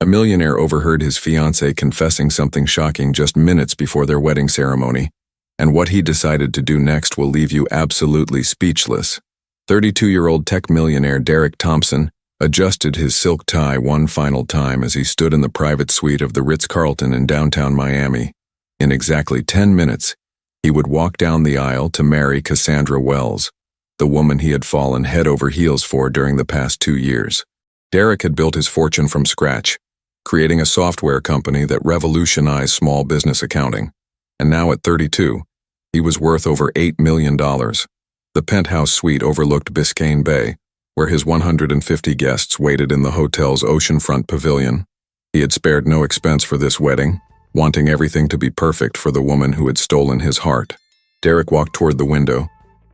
A millionaire overheard his fiancée confessing something shocking just minutes before their wedding ceremony, and what he decided to do next will leave you absolutely speechless. 32-year-old tech millionaire Derek Thompson adjusted his silk tie one final time as he stood in the private suite of the Ritz-Carlton in downtown Miami. In exactly 10 minutes, he would walk down the aisle to marry Cassandra Wells, the woman he had fallen head over heels for during the past 2 years. Derek had built his fortune from scratch, creating a software company that revolutionized small business accounting. And now at 32, he was worth over $8 million. The penthouse suite overlooked Biscayne Bay, where his 150 guests waited in the hotel's oceanfront pavilion. He had spared no expense for this wedding, wanting everything to be perfect for the woman who had stolen his heart. Derek walked toward the window,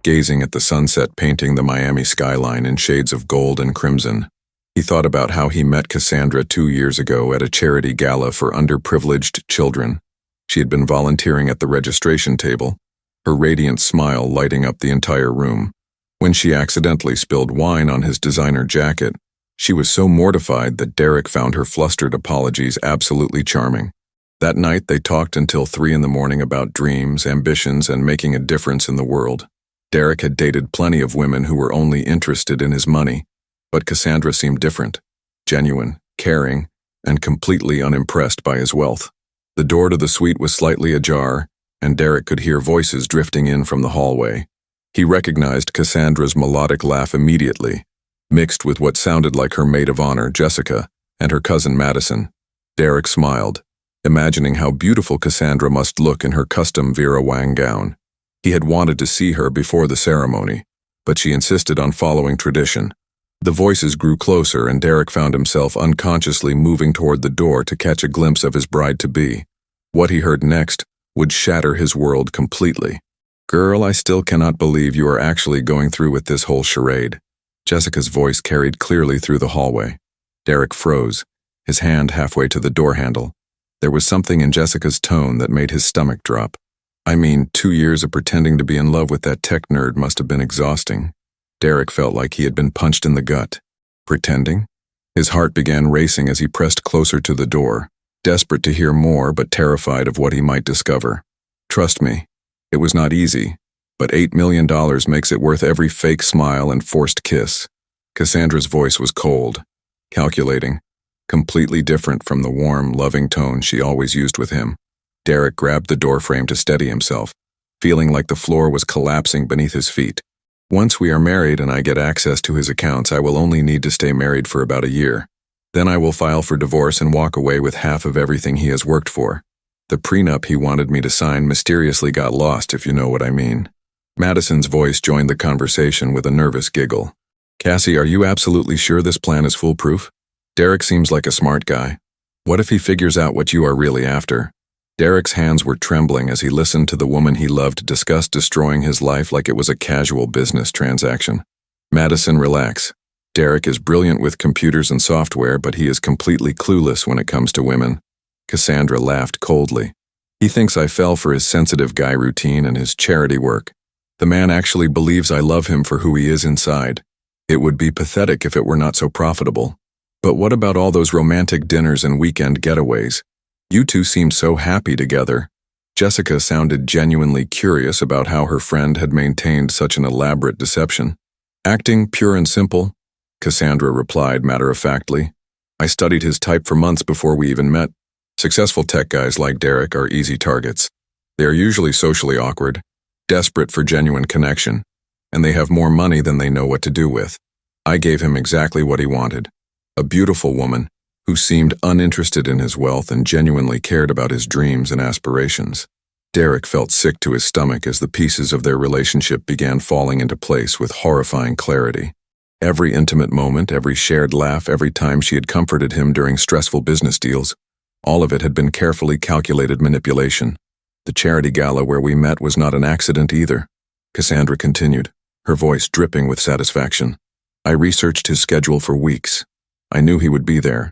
gazing at the sunset painting the Miami skyline in shades of gold and crimson. He thought about how he met Cassandra 2 years ago at a charity gala for underprivileged children. She had been volunteering at the registration table, her radiant smile lighting up the entire room. When she accidentally spilled wine on his designer jacket, she was so mortified that Derek found her flustered apologies absolutely charming. That night they talked until 3 in the morning about dreams, ambitions, and making a difference in the world. Derek had dated plenty of women who were only interested in his money, but Cassandra seemed different, genuine, caring, and completely unimpressed by his wealth. The door to the suite was slightly ajar, and Derek could hear voices drifting in from the hallway. He recognized Cassandra's melodic laugh immediately, mixed with what sounded like her maid of honor, Jessica, and her cousin Madison. Derek smiled, imagining how beautiful Cassandra must look in her custom Vera Wang gown. He had wanted to see her before the ceremony, but she insisted on following tradition. The voices grew closer, and Derek found himself unconsciously moving toward the door to catch a glimpse of his bride-to-be. What he heard next would shatter his world completely. "Girl, I still cannot believe you are actually going through with this whole charade." Jessica's voice carried clearly through the hallway. Derek froze, his hand halfway to the door handle. There was something in Jessica's tone that made his stomach drop. I mean, 2 years of pretending to be in love with that tech nerd must have been exhausting. Derek felt like he had been punched in the gut. Pretending? His heart began racing as he pressed closer to the door, desperate to hear more but terrified of what he might discover. "Trust me, it was not easy, but $8 million makes it worth every fake smile and forced kiss." Cassandra's voice was cold, calculating, completely different from the warm, loving tone she always used with him. Derek grabbed the doorframe to steady himself, feeling like the floor was collapsing beneath his feet. "Once we are married and I get access to his accounts, I will only need to stay married for about a year. Then I will file for divorce and walk away with half of everything he has worked for. The prenup he wanted me to sign mysteriously got lost, if you know what I mean." Madison's voice joined the conversation with a nervous giggle. "Cassie, are you absolutely sure this plan is foolproof? Derek seems like a smart guy. What if he figures out what you are really after?" Derek's hands were trembling as he listened to the woman he loved discuss destroying his life like it was a casual business transaction. "Madison, relax. Derek is brilliant with computers and software, but he is completely clueless when it comes to women." Cassandra laughed coldly. "He thinks I fell for his sensitive guy routine and his charity work. The man actually believes I love him for who he is inside. It would be pathetic if it were not so profitable. But what about all those romantic dinners and weekend getaways? You two seem so happy together." Jessica sounded genuinely curious about how her friend had maintained such an elaborate deception. "Acting pure and simple," Cassandra replied matter-of-factly. "I studied his type for months before we even met. Successful tech guys like Derek are easy targets. They are usually socially awkward, desperate for genuine connection, and they have more money than they know what to do with. I gave him exactly what he wanted. A beautiful woman who seemed uninterested in his wealth and genuinely cared about his dreams and aspirations." Derek felt sick to his stomach as the pieces of their relationship began falling into place with horrifying clarity. Every intimate moment, every shared laugh, every time she had comforted him during stressful business deals, all of it had been carefully calculated manipulation. "The charity gala where we met was not an accident either," Cassandra continued, her voice dripping with satisfaction. "I researched his schedule for weeks. I knew he would be there.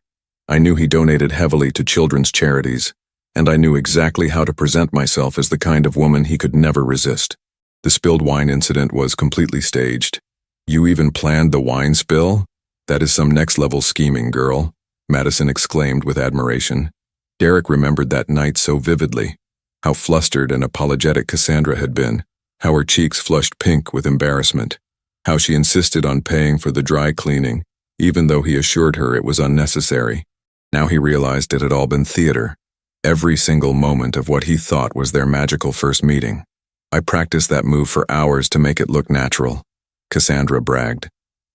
I knew he donated heavily to children's charities, and I knew exactly how to present myself as the kind of woman he could never resist. The spilled wine incident was completely staged." "You even planned the wine spill? That is some next-level scheming, girl." Madison exclaimed with admiration. Derek remembered that night so vividly. How flustered and apologetic Cassandra had been, how her cheeks flushed pink with embarrassment, how she insisted on paying for the dry cleaning, even though he assured her it was unnecessary. Now he realized it had all been theater. Every single moment of what he thought was their magical first meeting. I practiced that move for hours to make it look natural, Cassandra bragged.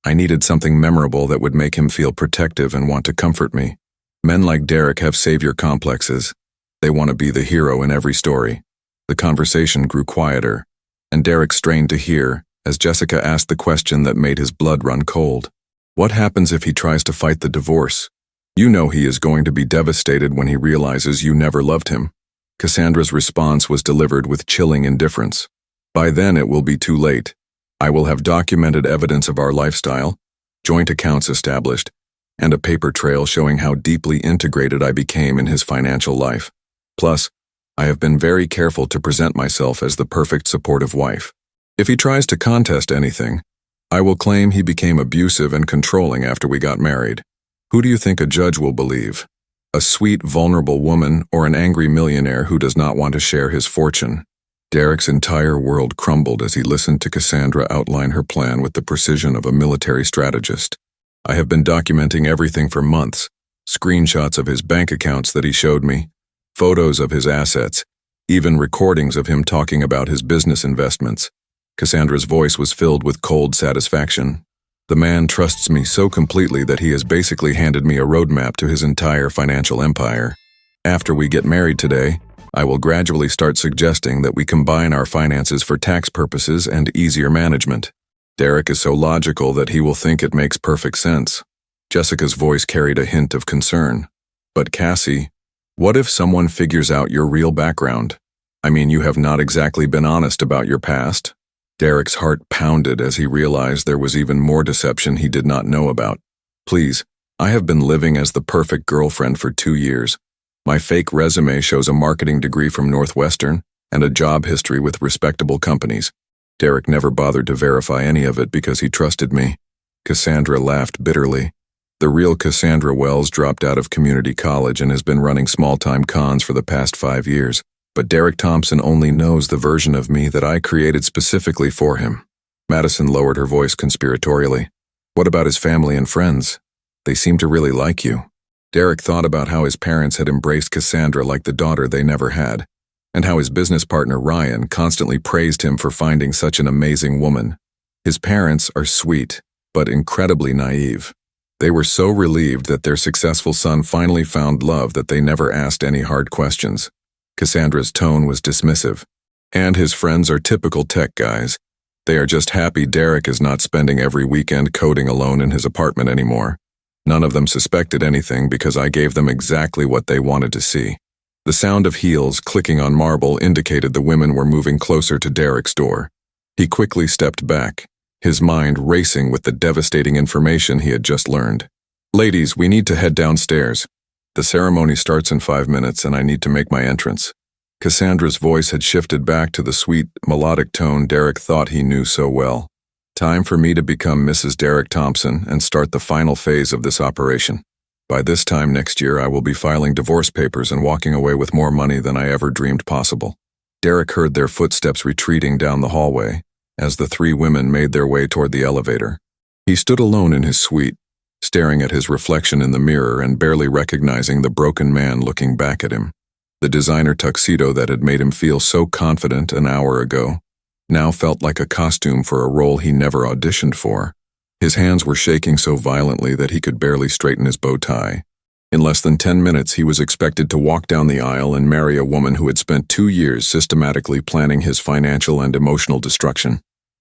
I needed something memorable that would make him feel protective and want to comfort me. Men like Derek have savior complexes. They want to be the hero in every story. The conversation grew quieter, and Derek strained to hear as Jessica asked the question that made his blood run cold. What happens if he tries to fight the divorce? You know he is going to be devastated when he realizes you never loved him. Cassandra's response was delivered with chilling indifference. By then it will be too late. I will have documented evidence of our lifestyle, joint accounts established, and a paper trail showing how deeply integrated I became in his financial life. Plus, I have been very careful to present myself as the perfect supportive wife. If he tries to contest anything, I will claim he became abusive and controlling after we got married. Who do you think a judge will believe? A sweet, vulnerable woman or an angry millionaire who does not want to share his fortune? Derek's entire world crumbled as he listened to Cassandra outline her plan with the precision of a military strategist. I have been documenting everything for months. Screenshots of his bank accounts that he showed me, photos of his assets, even recordings of him talking about his business investments. Cassandra's voice was filled with cold satisfaction. The man trusts me so completely that he has basically handed me a roadmap to his entire financial empire. After we get married today, I will gradually start suggesting that we combine our finances for tax purposes and easier management. Derek is so logical that he will think it makes perfect sense. Jessica's voice carried a hint of concern. But Cassie, what if someone figures out your real background? I mean, you have not exactly been honest about your past. Derek's heart pounded as he realized there was even more deception he did not know about. Please, I have been living as the perfect girlfriend for 2 years. My fake resume shows a marketing degree from Northwestern and a job history with respectable companies. Derek never bothered to verify any of it because he trusted me. Cassandra laughed bitterly. The real Cassandra Wells dropped out of community college and has been running small-time cons for the past 5 years. But Derek Thompson only knows the version of me that I created specifically for him. Madison lowered her voice conspiratorially. What about his family and friends? They seem to really like you. Derek thought about how his parents had embraced Cassandra like the daughter they never had, and how his business partner Ryan constantly praised him for finding such an amazing woman. His parents are sweet, but incredibly naive. They were so relieved that their successful son finally found love that they never asked any hard questions. Cassandra's tone was dismissive. And his friends are typical tech guys. They are just happy Derek is not spending every weekend coding alone in his apartment anymore. None of them suspected anything because I gave them exactly what they wanted to see. The sound of heels clicking on marble indicated the women were moving closer to Derek's door. He quickly stepped back, his mind racing with the devastating information he had just learned. Ladies, we need to head downstairs. The ceremony starts in 5 minutes and I need to make my entrance. Cassandra's voice had shifted back to the sweet, melodic tone Derek thought he knew so well. Time for me to become Mrs. Derek Thompson and start the final phase of this operation. By this time next year, I will be filing divorce papers and walking away with more money than I ever dreamed possible. Derek heard their footsteps retreating down the hallway as the 3 women made their way toward the elevator. He stood alone in his suite, staring at his reflection in the mirror and barely recognizing the broken man looking back at him. The designer tuxedo that had made him feel so confident an hour ago now felt like a costume for a role he never auditioned for. His hands were shaking so violently that he could barely straighten his bow tie. In less than 10 minutes, he was expected to walk down the aisle and marry a woman who had spent 2 years systematically planning his financial and emotional destruction.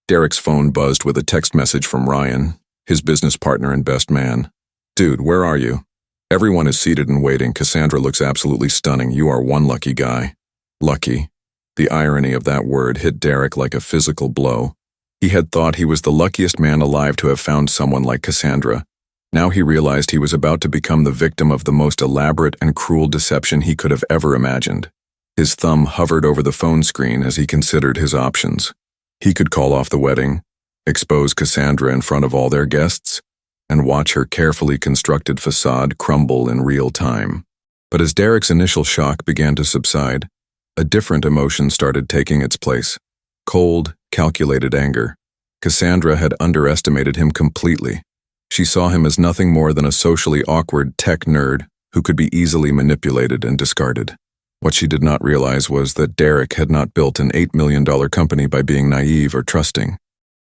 Derek's phone buzzed with a text message from Ryan, his business partner and best man. Dude, where are you? Everyone is seated and waiting. Cassandra looks absolutely stunning. You are one lucky guy. Lucky. The irony of that word hit Derek like a physical blow. He had thought he was the luckiest man alive to have found someone like Cassandra. Now he realized he was about to become the victim of the most elaborate and cruel deception he could have ever imagined. His thumb hovered over the phone screen as he considered his options. He could call off the wedding, expose Cassandra in front of all their guests, and watch her carefully constructed facade crumble in real time. But as Derek's initial shock began to subside, a different emotion started taking its place. Cold, calculated anger. Cassandra had underestimated him completely. She saw him as nothing more than a socially awkward tech nerd who could be easily manipulated and discarded. What she did not realize was that Derek had not built an $8 million company by being naive or trusting.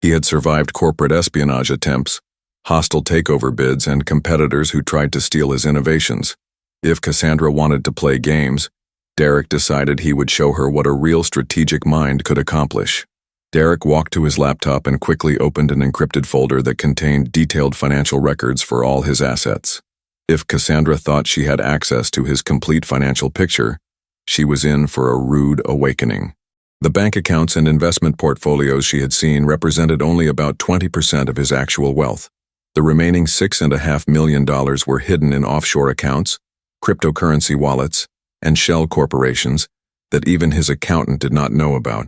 He had survived corporate espionage attempts, hostile takeover bids, and competitors who tried to steal his innovations. If Cassandra wanted to play games, Derek decided he would show her what a real strategic mind could accomplish. Derek walked to his laptop and quickly opened an encrypted folder that contained detailed financial records for all his assets. If Cassandra thought she had access to his complete financial picture, she was in for a rude awakening. The bank accounts and investment portfolios she had seen represented only about 20% of his actual wealth. The remaining $6.5 million were hidden in offshore accounts, cryptocurrency wallets, and shell corporations that even his accountant did not know about.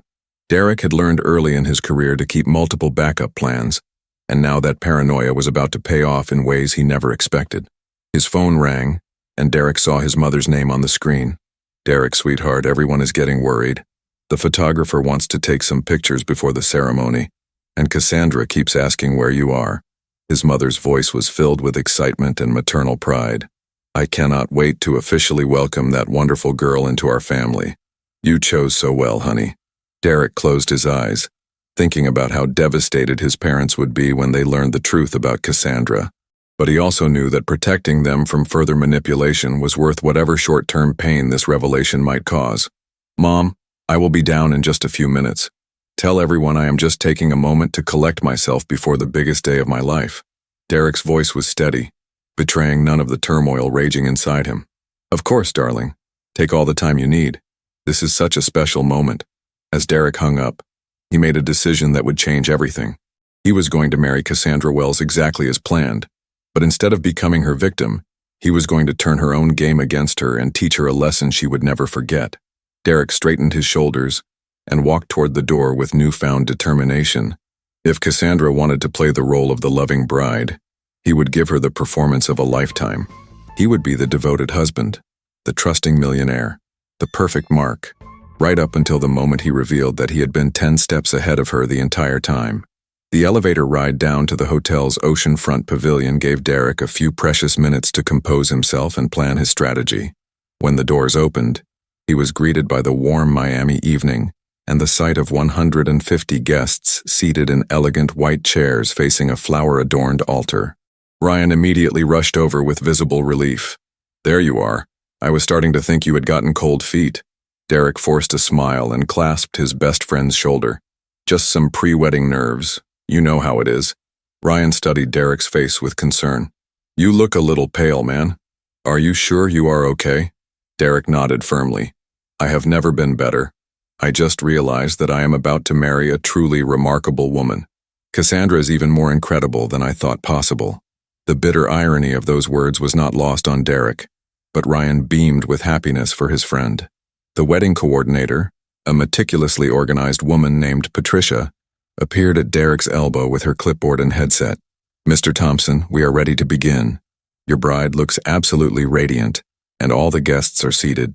Derek had learned early in his career to keep multiple backup plans, and now that paranoia was about to pay off in ways he never expected. His phone rang, and Derek saw his mother's name on the screen. "Derek, sweetheart, everyone is getting worried. The photographer wants to take some pictures before the ceremony, and Cassandra keeps asking where you are." His mother's voice was filled with excitement and maternal pride. "I cannot wait to officially welcome that wonderful girl into our family. You chose so well, honey." Derek closed his eyes, thinking about how devastated his parents would be when they learned the truth about Cassandra. But he also knew that protecting them from further manipulation was worth whatever short-term pain this revelation might cause. "Mom, I will be down in just a few minutes. Tell everyone I am just taking a moment to collect myself before the biggest day of my life." Derek's voice was steady, betraying none of the turmoil raging inside him. "Of course, darling. Take all the time you need. This is such a special moment." As Derek hung up, he made a decision that would change everything. He was going to marry Cassandra Wells exactly as planned, but instead of becoming her victim, he was going to turn her own game against her and teach her a lesson she would never forget. Derek straightened his shoulders and walked toward the door with newfound determination. If Cassandra wanted to play the role of the loving bride, he would give her the performance of a lifetime. He would be the devoted husband, the trusting millionaire, the perfect mark, right up until the moment he revealed that he had been 10 steps ahead of her the entire time. The elevator ride down to the hotel's oceanfront pavilion gave Derek a few precious minutes to compose himself and plan his strategy. When the doors opened, he was greeted by the warm Miami evening and the sight of 150 guests seated in elegant white chairs facing a flower-adorned altar. Ryan immediately rushed over with visible relief. "There you are. I was starting to think you had gotten cold feet." Derek forced a smile and clasped his best friend's shoulder. "Just some pre-wedding nerves. You know how it is." Ryan studied Derek's face with concern. "You look a little pale, man. Are you sure you are okay?" Derek nodded firmly. "I have never been better. I just realized that I am about to marry a truly remarkable woman. Cassandra is even more incredible than I thought possible." The bitter irony of those words was not lost on Derek, but Ryan beamed with happiness for his friend. The wedding coordinator, a meticulously organized woman named Patricia, appeared at Derek's elbow with her clipboard and headset. "Mr. Thompson, we are ready to begin. Your bride looks absolutely radiant, and all the guests are seated.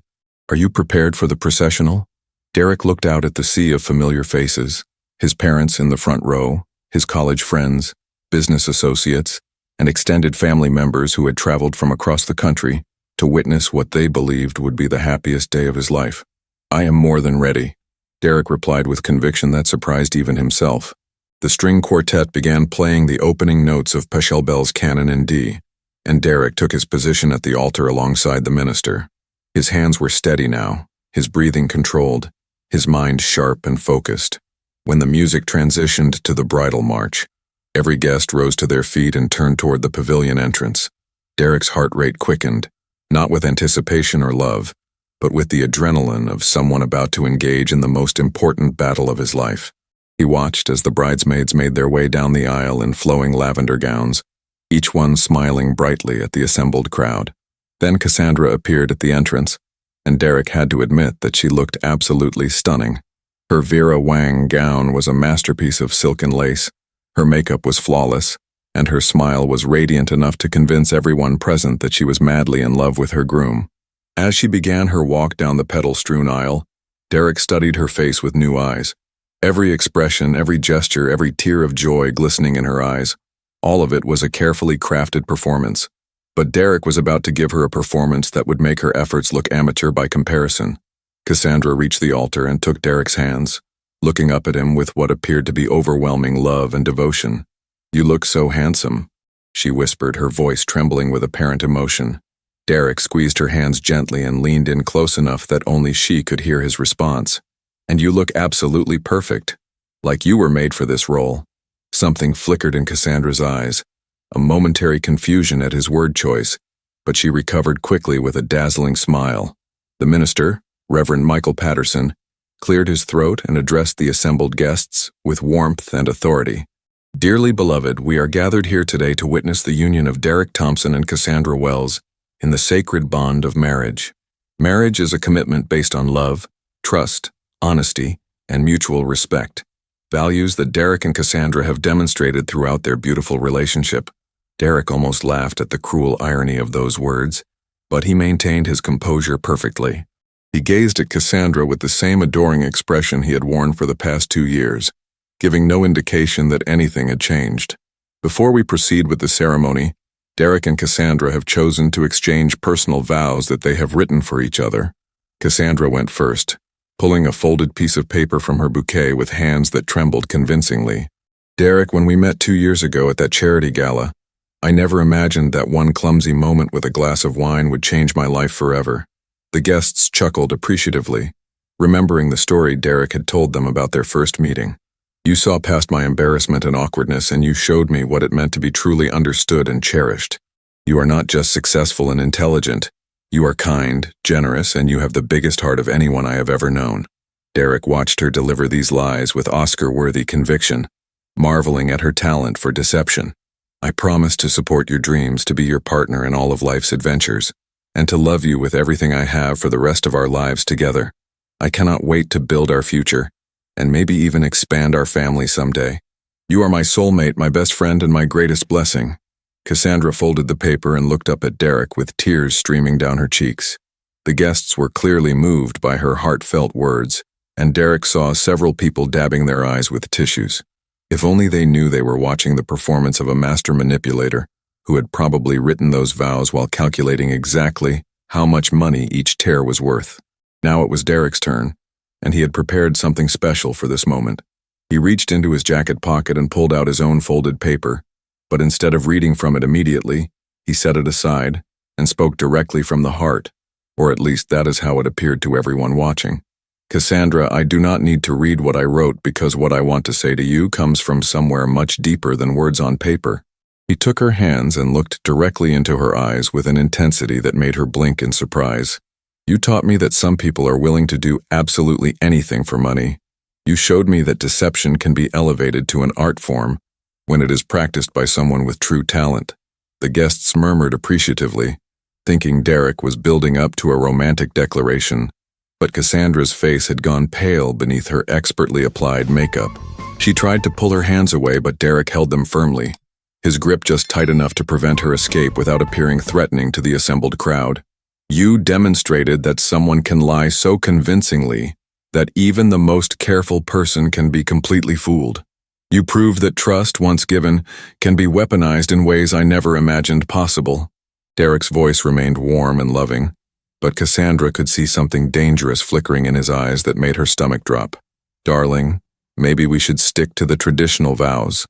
Are you prepared for the processional?" Derek looked out at the sea of familiar faces, his parents in the front row, his college friends, business associates, and extended family members who had traveled from across the country to witness what they believed would be the happiest day of his life. "I am more than ready," Derek replied with conviction that surprised even himself. The string quartet began playing the opening notes of Pachelbel's Canon in D, and Derek took his position at the altar alongside the minister. His hands were steady now, his breathing controlled, his mind sharp and focused. When the music transitioned to the bridal march, every guest rose to their feet and turned toward the pavilion entrance. Derek's heart rate quickened, not with anticipation or love, but with the adrenaline of someone about to engage in the most important battle of his life. He watched as the bridesmaids made their way down the aisle in flowing lavender gowns, each one smiling brightly at the assembled crowd. Then Cassandra appeared at the entrance, and Derek had to admit that she looked absolutely stunning. Her Vera Wang gown was a masterpiece of silk and lace. Her makeup was flawless, and her smile was radiant enough to convince everyone present that she was madly in love with her groom. As she began her walk down the petal-strewn aisle, Derek studied her face with new eyes. Every expression, every gesture, every tear of joy glistening in her eyes. All of it was a carefully crafted performance. But Derek was about to give her a performance that would make her efforts look amateur by comparison. Cassandra reached the altar and took Derek's hands, looking up at him with what appeared to be overwhelming love and devotion. "You look so handsome," she whispered, her voice trembling with apparent emotion. Derek squeezed her hands gently and leaned in close enough that only she could hear his response. "And you look absolutely perfect, like you were made for this role." Something flickered in Cassandra's eyes, a momentary confusion at his word choice, but she recovered quickly with a dazzling smile. The minister, Reverend Michael Patterson, cleared his throat and addressed the assembled guests with warmth and authority. "Dearly beloved, we are gathered here today to witness the union of Derek Thompson and Cassandra Wells in the sacred bond of marriage. Marriage is a commitment based on love, trust, honesty, and mutual respect, values that Derek and Cassandra have demonstrated throughout their beautiful relationship." Derek almost laughed at the cruel irony of those words, but he maintained his composure perfectly. He gazed at Cassandra with the same adoring expression he had worn for the past 2 years, giving no indication that anything had changed. "Before we proceed with the ceremony, Derek and Cassandra have chosen to exchange personal vows that they have written for each other." Cassandra went first, pulling a folded piece of paper from her bouquet with hands that trembled convincingly. "Derek, when we met 2 years ago at that charity gala, I never imagined that one clumsy moment with a glass of wine would change my life forever." The guests chuckled appreciatively, remembering the story Derek had told them about their first meeting. "You saw past my embarrassment and awkwardness, and you showed me what it meant to be truly understood and cherished. You are not just successful and intelligent, you are kind, generous, and you have the biggest heart of anyone I have ever known." Derek watched her deliver these lies with Oscar-worthy conviction, marveling at her talent for deception. "I promise to support your dreams, to be your partner in all of life's adventures, and to love you with everything I have for the rest of our lives together. I cannot wait to build our future, and maybe even expand our family someday. You are my soulmate, my best friend, and my greatest blessing." Cassandra folded the paper and looked up at Derek with tears streaming down her cheeks. The guests were clearly moved by her heartfelt words, and Derek saw several people dabbing their eyes with tissues. If only they knew they were watching the performance of a master manipulator who had probably written those vows while calculating exactly how much money each tear was worth. Now it was Derek's turn, and he had prepared something special for this moment. He reached into his jacket pocket and pulled out his own folded paper, but instead of reading from it immediately, he set it aside and spoke directly from the heart, or at least that is how it appeared to everyone watching. "Cassandra, I do not need to read what I wrote because what I want to say to you comes from somewhere much deeper than words on paper." He took her hands and looked directly into her eyes with an intensity that made her blink in surprise. "You taught me that some people are willing to do absolutely anything for money. You showed me that deception can be elevated to an art form when it is practiced by someone with true talent." The guests murmured appreciatively, thinking Derek was building up to a romantic declaration, but Cassandra's face had gone pale beneath her expertly applied makeup. She tried to pull her hands away, but Derek held them firmly, his grip just tight enough to prevent her escape without appearing threatening to the assembled crowd. "You demonstrated that someone can lie so convincingly that even the most careful person can be completely fooled. You proved that trust, once given, can be weaponized in ways I never imagined possible." Derek's voice remained warm and loving, but Cassandra could see something dangerous flickering in his eyes that made her stomach drop. "Darling, maybe we should stick to the traditional vows,"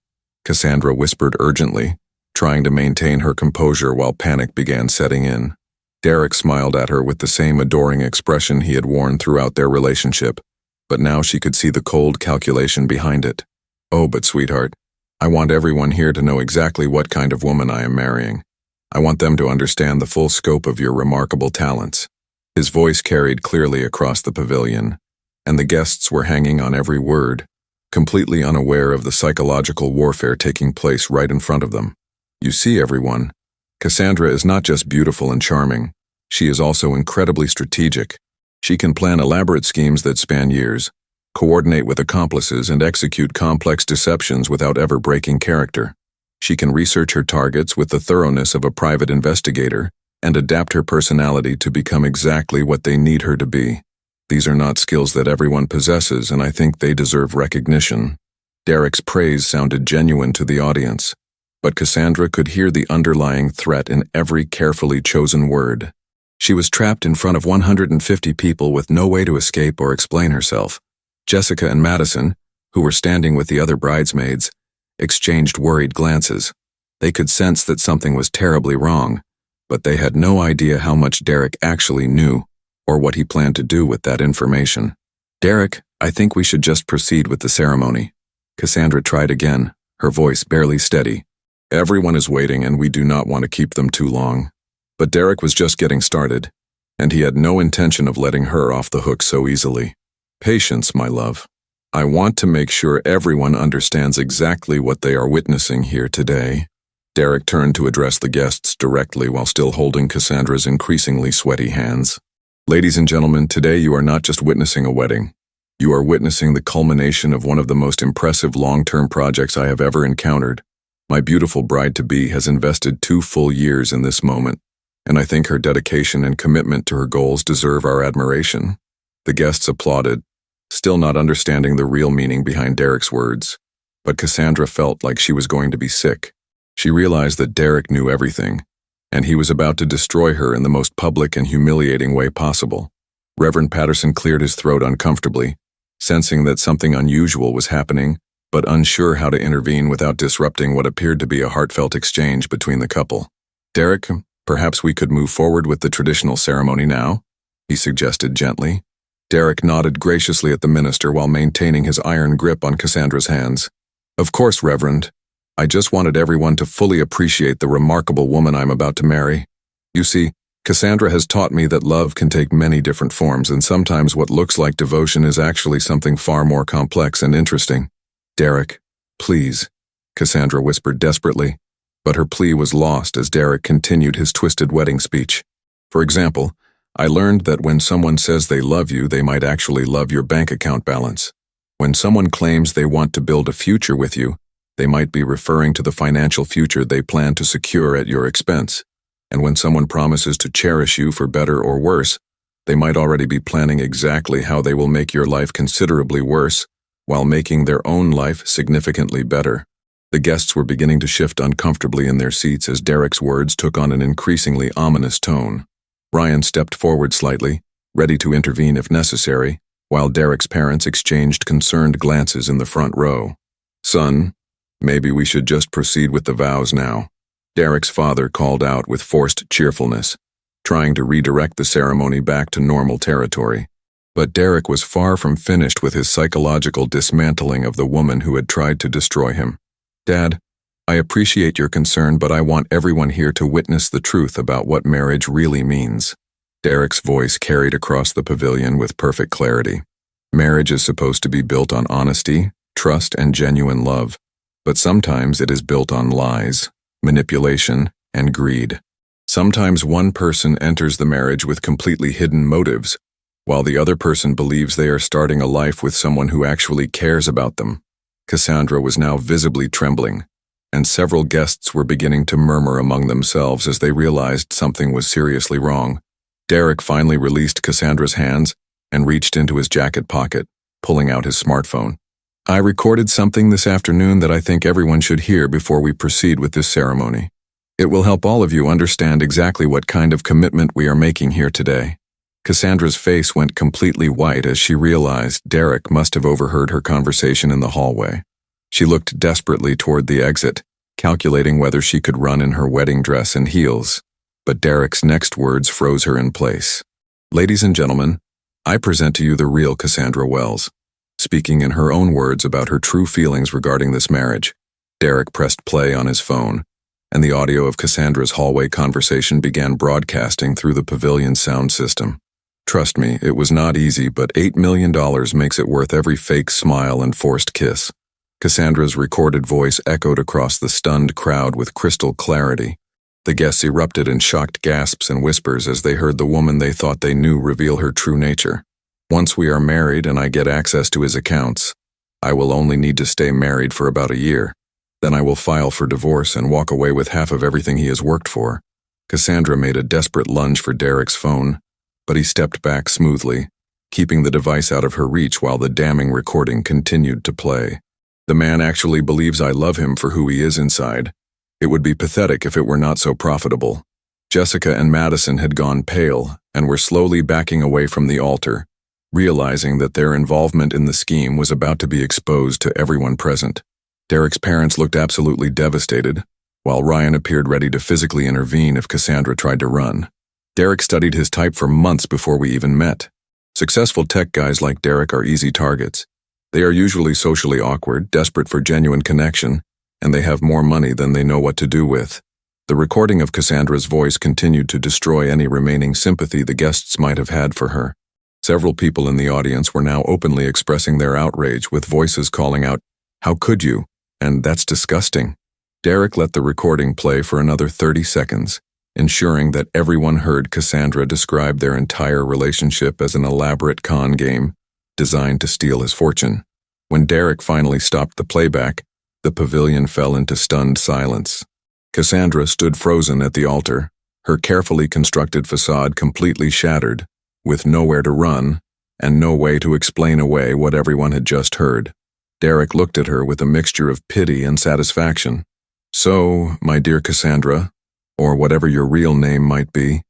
Cassandra whispered urgently, trying to maintain her composure while panic began setting in. Derek smiled at her with the same adoring expression he had worn throughout their relationship, but now she could see the cold calculation behind it. "Oh, but sweetheart, I want everyone here to know exactly what kind of woman I am marrying. I want them to understand the full scope of your remarkable talents." His voice carried clearly across the pavilion, and the guests were hanging on every word, completely unaware of the psychological warfare taking place right in front of them. "You see, everyone, Cassandra is not just beautiful and charming, she is also incredibly strategic. She can plan elaborate schemes that span years, coordinate with accomplices, and execute complex deceptions without ever breaking character. She can research her targets with the thoroughness of a private investigator and adapt her personality to become exactly what they need her to be. These are not skills that everyone possesses, and I think they deserve recognition. Derek's praise sounded genuine to the audience, but Cassandra could hear the underlying threat in every carefully chosen word. She was trapped in front of 150 people with no way to escape or explain herself. Jessica and Madison, who were standing with the other bridesmaids, exchanged worried glances. They could sense that something was terribly wrong, but they had no idea how much Derek actually knew or what he planned to do with that information. "Derek, I think we should just proceed with the ceremony." Cassandra tried again, her voice barely steady. "Everyone is waiting and we do not want to keep them too long." But Derek was just getting started, and he had no intention of letting her off the hook so easily. "Patience, my love. I want to make sure everyone understands exactly what they are witnessing here today." Derek turned to address the guests directly while still holding Cassandra's increasingly sweaty hands. "Ladies and gentlemen, today you are not just witnessing a wedding. You are witnessing the culmination of one of the most impressive long-term projects I have ever encountered. My beautiful bride-to-be has invested 2 full years in this moment, and I think her dedication and commitment to her goals deserve our admiration." The guests applauded, still not understanding the real meaning behind Derek's words. But Cassandra felt like she was going to be sick. She realized that Derek knew everything, and he was about to destroy her in the most public and humiliating way possible. Reverend Patterson cleared his throat uncomfortably, sensing that something unusual was happening, but unsure how to intervene without disrupting what appeared to be a heartfelt exchange between the couple. "Derek, perhaps we could move forward with the traditional ceremony now?" he suggested gently. Derek nodded graciously at the minister while maintaining his iron grip on Cassandra's hands. "Of course, Reverend. I just wanted everyone to fully appreciate the remarkable woman I'm about to marry. You see, Cassandra has taught me that love can take many different forms, and sometimes what looks like devotion is actually something far more complex and interesting." "Derek, please," Cassandra whispered desperately, but her plea was lost as Derek continued his twisted wedding speech. "For example, I learned that when someone says they love you, they might actually love your bank account balance. When someone claims they want to build a future with you, they might be referring to the financial future they plan to secure at your expense. And when someone promises to cherish you for better or worse, they might already be planning exactly how they will make your life considerably worse, while making their own life significantly better." The guests were beginning to shift uncomfortably in their seats as Derek's words took on an increasingly ominous tone. Ryan stepped forward slightly, ready to intervene if necessary, while Derek's parents exchanged concerned glances in the front row. "Son, maybe we should just proceed with the vows now," Derek's father called out with forced cheerfulness, trying to redirect the ceremony back to normal territory. But Derek was far from finished with his psychological dismantling of the woman who had tried to destroy him. "Dad, I appreciate your concern, but I want everyone here to witness the truth about what marriage really means." Derek's voice carried across the pavilion with perfect clarity. "Marriage is supposed to be built on honesty, trust, and genuine love, but sometimes it is built on lies, manipulation, and greed. Sometimes one person enters the marriage with completely hidden motives, while the other person believes they are starting a life with someone who actually cares about them." Cassandra was now visibly trembling, and several guests were beginning to murmur among themselves as they realized something was seriously wrong. Derek finally released Cassandra's hands and reached into his jacket pocket, pulling out his smartphone. "I recorded something this afternoon that I think everyone should hear before we proceed with this ceremony. It will help all of you understand exactly what kind of commitment we are making here today." Cassandra's face went completely white as she realized Derek must have overheard her conversation in the hallway. She looked desperately toward the exit, calculating whether she could run in her wedding dress and heels. But Derek's next words froze her in place. "Ladies and gentlemen, I present to you the real Cassandra Wells." Speaking in her own words about her true feelings regarding this marriage, Derek pressed play on his phone, and the audio of Cassandra's hallway conversation began broadcasting through the pavilion's sound system. "Trust me, it was not easy, but $8 million makes it worth every fake smile and forced kiss." Cassandra's recorded voice echoed across the stunned crowd with crystal clarity. The guests erupted in shocked gasps and whispers as they heard the woman they thought they knew reveal her true nature. "Once we are married and I get access to his accounts, I will only need to stay married for about a year. Then I will file for divorce and walk away with half of everything he has worked for. Cassandra made a desperate lunge for Derek's phone, but he stepped back smoothly, keeping the device out of her reach while the damning recording continued to play. The man actually believes I love him for who he is inside. It would be pathetic if it were not so profitable. Jessica and Madison had gone pale and were slowly backing away from the altar, realizing that their involvement in the scheme was about to be exposed to everyone present. Derek's parents looked absolutely devastated, while Ryan appeared ready to physically intervene if Cassandra tried to run. Derek studied his type for months before we even met. Successful tech guys like Derek are easy targets. They are usually socially awkward, desperate for genuine connection, and they have more money than they know what to do with. The recording of Cassandra's voice continued to destroy any remaining sympathy the guests might have had for her. Several people in the audience were now openly expressing their outrage, with voices calling out, "How could you?" and "That's disgusting." Derek let the recording play for another 30 seconds, ensuring that everyone heard Cassandra describe their entire relationship as an elaborate con game designed to steal his fortune. When Derek finally stopped the playback, the pavilion fell into stunned silence. Cassandra stood frozen at the altar, her carefully constructed facade completely shattered, with nowhere to run and no way to explain away what everyone had just heard. Derek looked at her with a mixture of pity and satisfaction. "So, my dear Cassandra, or whatever your real name might be,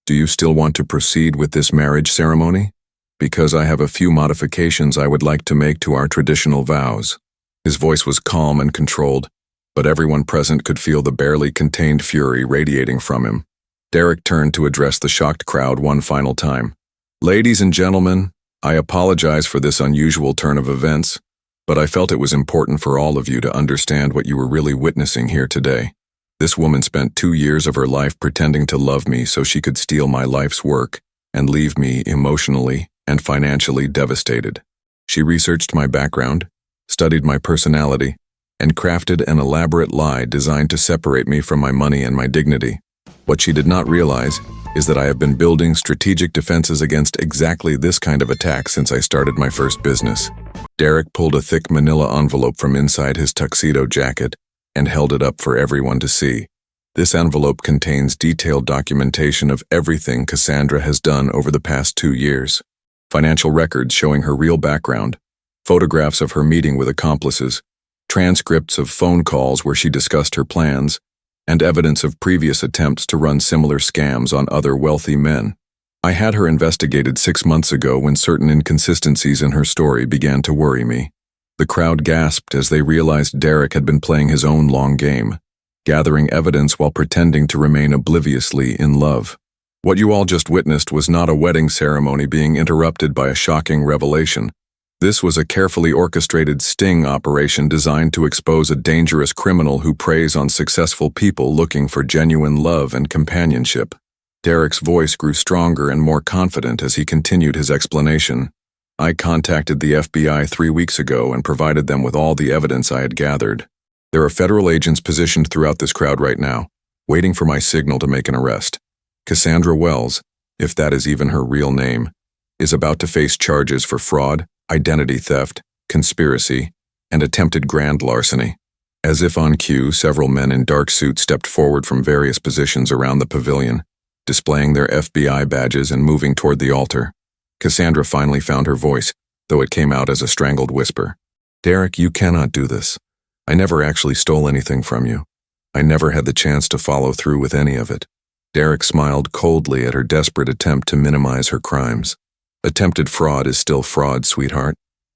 do you still want to proceed with this marriage ceremony? Because I have a few modifications I would like to make to our traditional vows." His voice was calm and controlled, but everyone present could feel the barely contained fury radiating from him. Derek turned to address the shocked crowd one final time. "Ladies and gentlemen, I apologize for this unusual turn of events, but I felt it was important for all of you to understand what you were really witnessing here today. This woman spent 2 years of her life pretending to love me so she could steal my life's work and leave me emotionally and financially devastated. She researched my background, studied my personality, and crafted an elaborate lie designed to separate me from my money and my dignity. What she did not realize is that I have been building strategic defenses against exactly this kind of attack since I started my first business." Derek pulled a thick manila envelope from inside his tuxedo jacket and held it up for everyone to see. This envelope contains detailed documentation of everything Cassandra has done over the past 2 years. Financial records showing her real background, photographs of her meeting with accomplices, transcripts of phone calls where she discussed her plans, and evidence of previous attempts to run similar scams on other wealthy men. I had her investigated 6 months ago when certain inconsistencies in her story began to worry me. The crowd gasped as they realized Derek had been playing his own long game, gathering evidence while pretending to remain obliviously in love. What you all just witnessed was not a wedding ceremony being interrupted by a shocking revelation. This was a carefully orchestrated sting operation designed to expose a dangerous criminal who preys on successful people looking for genuine love and companionship. Derek's voice grew stronger and more confident as he continued his explanation. "I contacted the FBI 3 weeks ago and provided them with all the evidence I had gathered. There are federal agents positioned throughout this crowd right now, waiting for my signal to make an arrest. Cassandra Wells, if that is even her real name, is about to face charges for fraud, identity theft, conspiracy, and attempted grand larceny." As if on cue, several men in dark suits stepped forward from various positions around the pavilion, displaying their FBI badges and moving toward the altar. Cassandra finally found her voice, though it came out as a strangled whisper. "Derek, you cannot do this. I never actually stole anything from you. I never had the chance to follow through with any of it." Derek smiled coldly at her desperate attempt to minimize her crimes. "Attempted fraud is still fraud, sweetheart,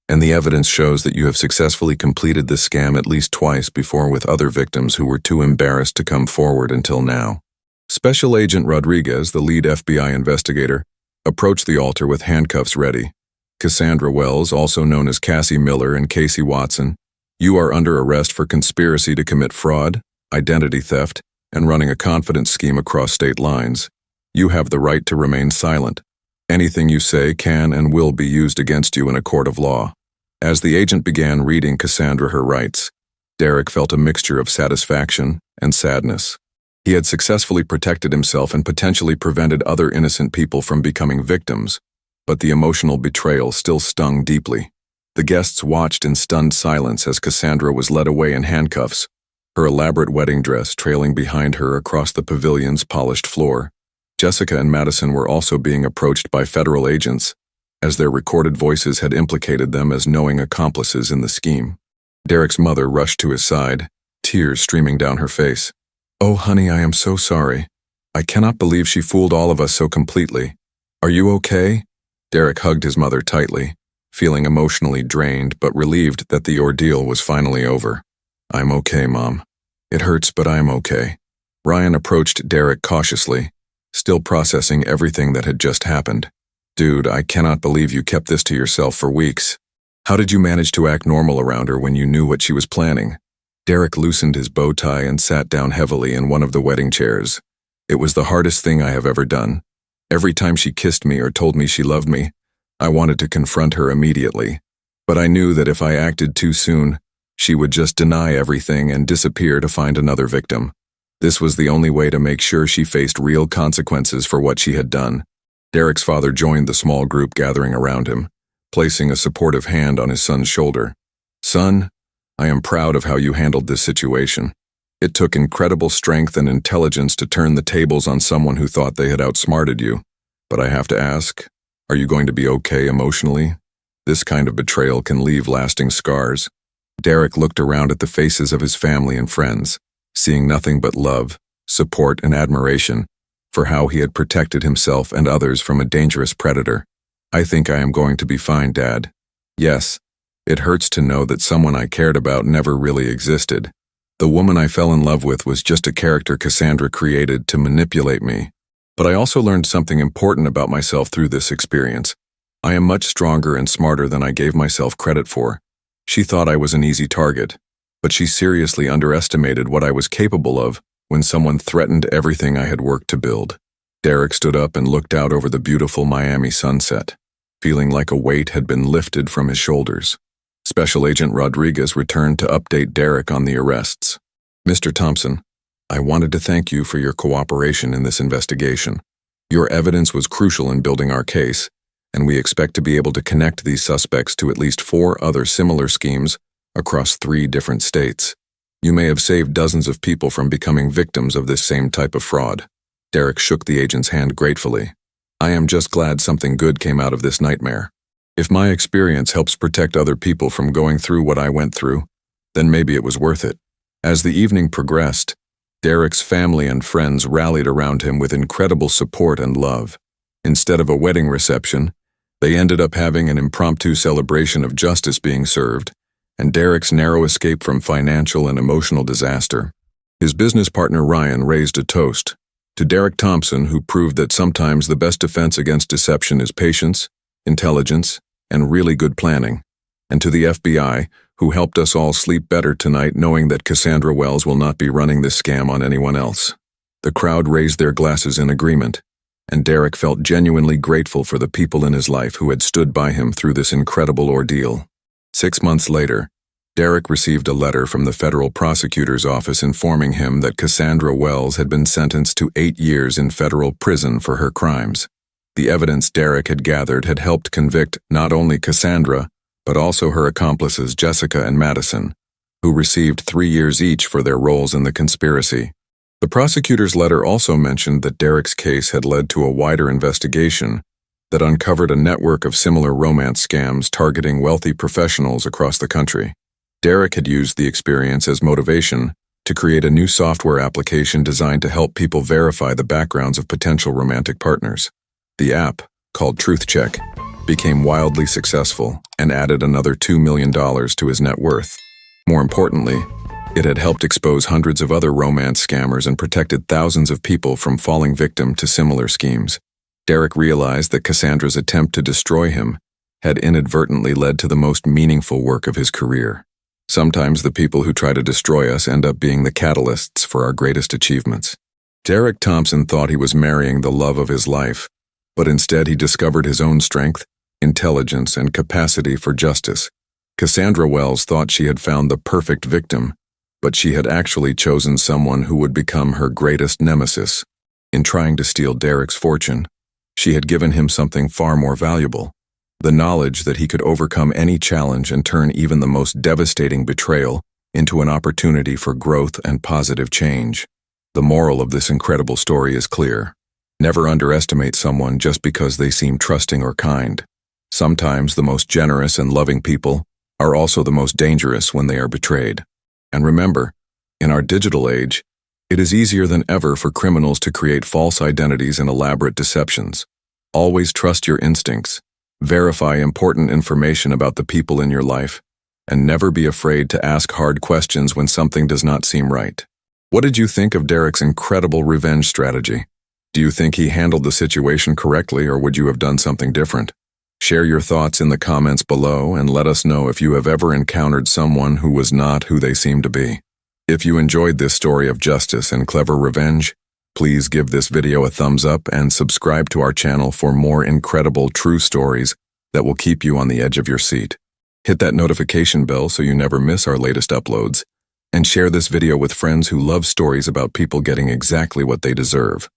and the evidence shows that you have successfully completed this scam at least twice before with other victims who were too embarrassed to come forward until now." Special Agent Rodriguez, the lead FBI investigator, approached the altar with handcuffs ready. "Cassandra Wells, also known as Cassie Miller and Casey Watson, you are under arrest for conspiracy to commit fraud, identity theft, and running a confidence scheme across state lines. You have the right to remain silent. Anything you say can and will be used against you in a court of law." As the agent began reading Cassandra her rights, Derek felt a mixture of satisfaction and sadness. He had successfully protected himself and potentially prevented other innocent people from becoming victims, but the emotional betrayal still stung deeply. The guests watched in stunned silence as Cassandra was led away in handcuffs, her elaborate wedding dress trailing behind her across the pavilion's polished floor. Jessica and Madison were also being approached by federal agents, as their recorded voices had implicated them as knowing accomplices in the scheme. Derek's mother rushed to his side, tears streaming down her face. "Oh, honey, I am so sorry. I cannot believe she fooled all of us so completely. Are you okay?" Derek hugged his mother tightly, feeling emotionally drained but relieved that the ordeal was finally over. "I'm okay, Mom. It hurts, but I'm okay." Ryan approached Derek cautiously, still processing everything that had just happened. "Dude, I cannot believe you kept this to yourself for weeks. How did you manage to act normal around her when you knew what she was planning?" Derek loosened his bow tie and sat down heavily in one of the wedding chairs. "It was the hardest thing I have ever done. Every time she kissed me or told me she loved me, I wanted to confront her immediately. But I knew that if I acted too soon, she would just deny everything and disappear to find another victim. This was the only way to make sure she faced real consequences for what she had done." Derek's father joined the small group gathering around him, placing a supportive hand on his son's shoulder. "Son, I am proud of how you handled this situation. It took incredible strength and intelligence to turn the tables on someone who thought they had outsmarted you. But I have to ask, are you going to be okay emotionally? This kind of betrayal can leave lasting scars." Derek looked around at the faces of his family and friends, seeing nothing but love, support, and admiration for how he had protected himself and others from a dangerous predator. "I think I am going to be fine, Dad. Yes, it hurts to know that someone I cared about never really existed. The woman I fell in love with was just a character Cassandra created to manipulate me. But I also learned something important about myself through this experience. I am much stronger and smarter than I gave myself credit for. She thought I was an easy target, but she seriously underestimated what I was capable of when someone threatened everything I had worked to build." Derek stood up and looked out over the beautiful Miami sunset, feeling like a weight had been lifted from his shoulders. Special Agent Rodriguez returned to update Derek on the arrests. "Mr. Thompson, I wanted to thank you for your cooperation in this investigation. Your evidence was crucial in building our case, and we expect to be able to connect these suspects to at least 4 other similar schemes across 3 different states. You may have saved dozens of people from becoming victims of this same type of fraud." Derek shook the agent's hand gratefully. "I am just glad something good came out of this nightmare. If my experience helps protect other people from going through what I went through, then maybe it was worth it." As the evening progressed, Derek's family and friends rallied around him with incredible support and love. Instead of a wedding reception, they ended up having an impromptu celebration of justice being served, and Derek's narrow escape from financial and emotional disaster. His business partner Ryan raised a toast to Derek Thompson, who proved that sometimes the best defense against deception is patience, intelligence, and really good planning. And to the FBI, who helped us all sleep better tonight knowing that Cassandra Wells will not be running this scam on anyone else. The crowd raised their glasses in agreement, and Derek felt genuinely grateful for the people in his life who had stood by him through this incredible ordeal. 6 months later, Derek received a letter from the federal prosecutor's office informing him that Cassandra Wells had been sentenced to 8 years in federal prison for her crimes. The evidence Derek had gathered had helped convict not only Cassandra, but also her accomplices Jessica and Madison, who received 3 years each for their roles in the conspiracy. The prosecutor's letter also mentioned that Derek's case had led to a wider investigation that uncovered a network of similar romance scams targeting wealthy professionals across the country. Derek had used the experience as motivation to create a new software application designed to help people verify the backgrounds of potential romantic partners. The app, called Truth Check, became wildly successful and added another $2 million to his net worth. More importantly, it had helped expose hundreds of other romance scammers and protected thousands of people from falling victim to similar schemes. Derek realized that Cassandra's attempt to destroy him had inadvertently led to the most meaningful work of his career. Sometimes the people who try to destroy us end up being the catalysts for our greatest achievements. Derek Thompson thought he was marrying the love of his life, but instead he discovered his own strength, intelligence, and capacity for justice. Cassandra Wells thought she had found the perfect victim, but she had actually chosen someone who would become her greatest nemesis. In trying to steal Derek's fortune, she had given him something far more valuable: the knowledge that he could overcome any challenge and turn even the most devastating betrayal into an opportunity for growth and positive change. The moral of this incredible story is clear. Never underestimate someone just because they seem trusting or kind. Sometimes the most generous and loving people are also the most dangerous when they are betrayed. And remember, in our digital age, it is easier than ever for criminals to create false identities and elaborate deceptions. Always trust your instincts, verify important information about the people in your life, and never be afraid to ask hard questions when something does not seem right. What did you think of Derek's incredible revenge strategy? Do you think he handled the situation correctly, or would you have done something different? Share your thoughts in the comments below and let us know if you have ever encountered someone who was not who they seemed to be. If you enjoyed this story of justice and clever revenge, please give this video a thumbs up and subscribe to our channel for more incredible true stories that will keep you on the edge of your seat. Hit that notification bell so you never miss our latest uploads, and share this video with friends who love stories about people getting exactly what they deserve.